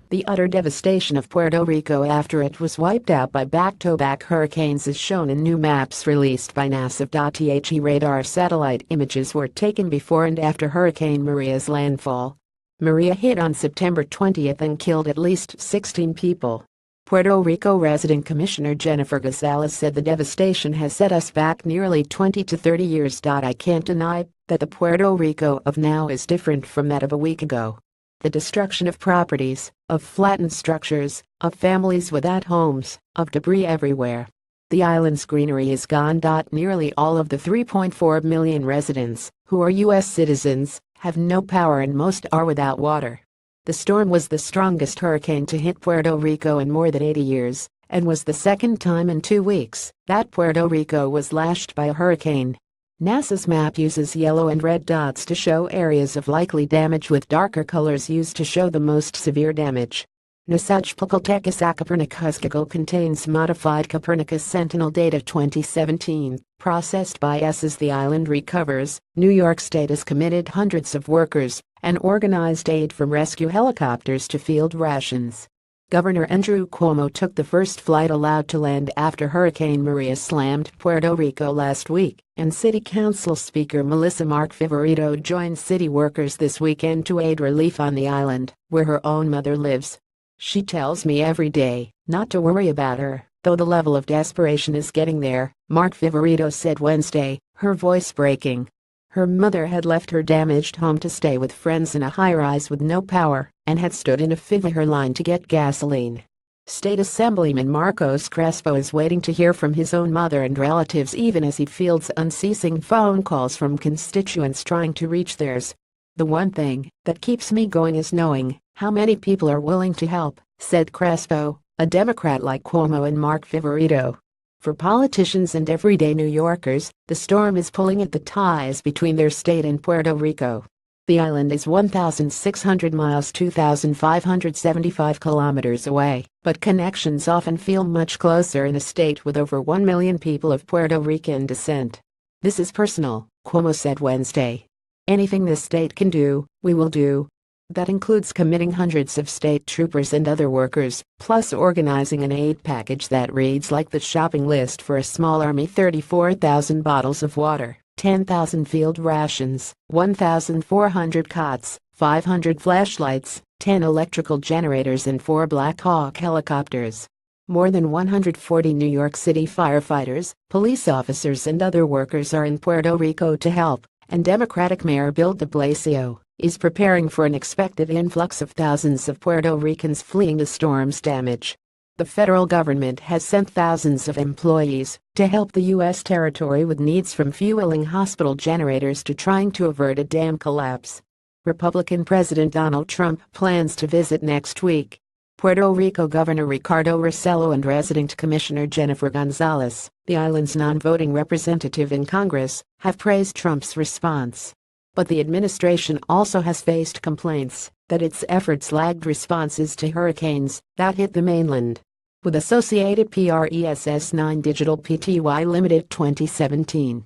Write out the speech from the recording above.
The utter devastation of Puerto Rico after it was wiped out by back-to-back hurricanes is shown in new maps released by NASA. The radar satellite images were taken before and after Hurricane Maria's landfall. Maria hit on September 20 and killed at least 16 people. Puerto Rico resident Commissioner Jennifer Gonzalez said the devastation has set us back nearly 20 to 30 years. I can't deny that the Puerto Rico of now is different from that of a week ago. The destruction of properties, of flattened structures, of families without homes, of debris everywhere. The island's greenery is gone. Nearly all of the 3.4 million residents, who are U.S. citizens, have no power and most are without water. The storm was the strongest hurricane to hit Puerto Rico in more than 80 years, and was the second time in 2 weeks that Puerto Rico was lashed by a hurricane. NASA's map uses yellow and red dots to show areas of likely damage with darker colors used to show the most severe damage. NASA's Copernicus contains modified Copernicus Sentinel data 2017, processed by us as the island recovers. New York State has committed hundreds of workers and organized aid from rescue helicopters to field rations. Governor Andrew Cuomo took the first flight allowed to land after Hurricane Maria slammed Puerto Rico last week, and City Council Speaker Melissa Mark Viverito joined city workers this weekend to aid relief on the island, where her own mother lives. She tells me every day not to worry about her, though the level of desperation is getting there, Mark Viverito said Wednesday, her voice breaking. Her mother had left her damaged home to stay with friends in a high-rise with no power, and had stood in a 5-hour line to get gasoline. State Assemblyman Marcos Crespo is waiting to hear from his own mother and relatives even as he fields unceasing phone calls from constituents trying to reach theirs. The one thing that keeps me going is knowing how many people are willing to help, said Crespo, a Democrat like Cuomo and Mark Viverito. For politicians and everyday New Yorkers, the storm is pulling at the ties between their state and Puerto Rico. The island is 1,600 miles 2,575 kilometers away, but connections often feel much closer in a state with over 1 million people of Puerto Rican descent. This is personal, Cuomo said Wednesday. Anything this state can do, we will do. That includes committing hundreds of state troopers and other workers, plus organizing an aid package that reads like the shopping list for a small army: 34,000 bottles of water, 10,000 field rations, 1,400 cots, 500 flashlights, 10 electrical generators and 4 Black Hawk helicopters. More than 140 New York City firefighters, police officers and other workers are in Puerto Rico to help, and Democratic Mayor Bill de Blasio is preparing for an expected influx of thousands of Puerto Ricans fleeing the storm's damage. The federal government has sent thousands of employees to help the U.S. territory with needs from fueling hospital generators to trying to avert a dam collapse. Republican President Donald Trump plans to visit next week. Puerto Rico Governor Ricardo Rossello and resident Commissioner Jennifer Gonzalez, the island's non-voting representative in Congress, have praised Trump's response. But the administration also has faced complaints that its efforts lagged responses to hurricanes that hit the mainland. With Associated Press 9 Digital Pty Limited 2017.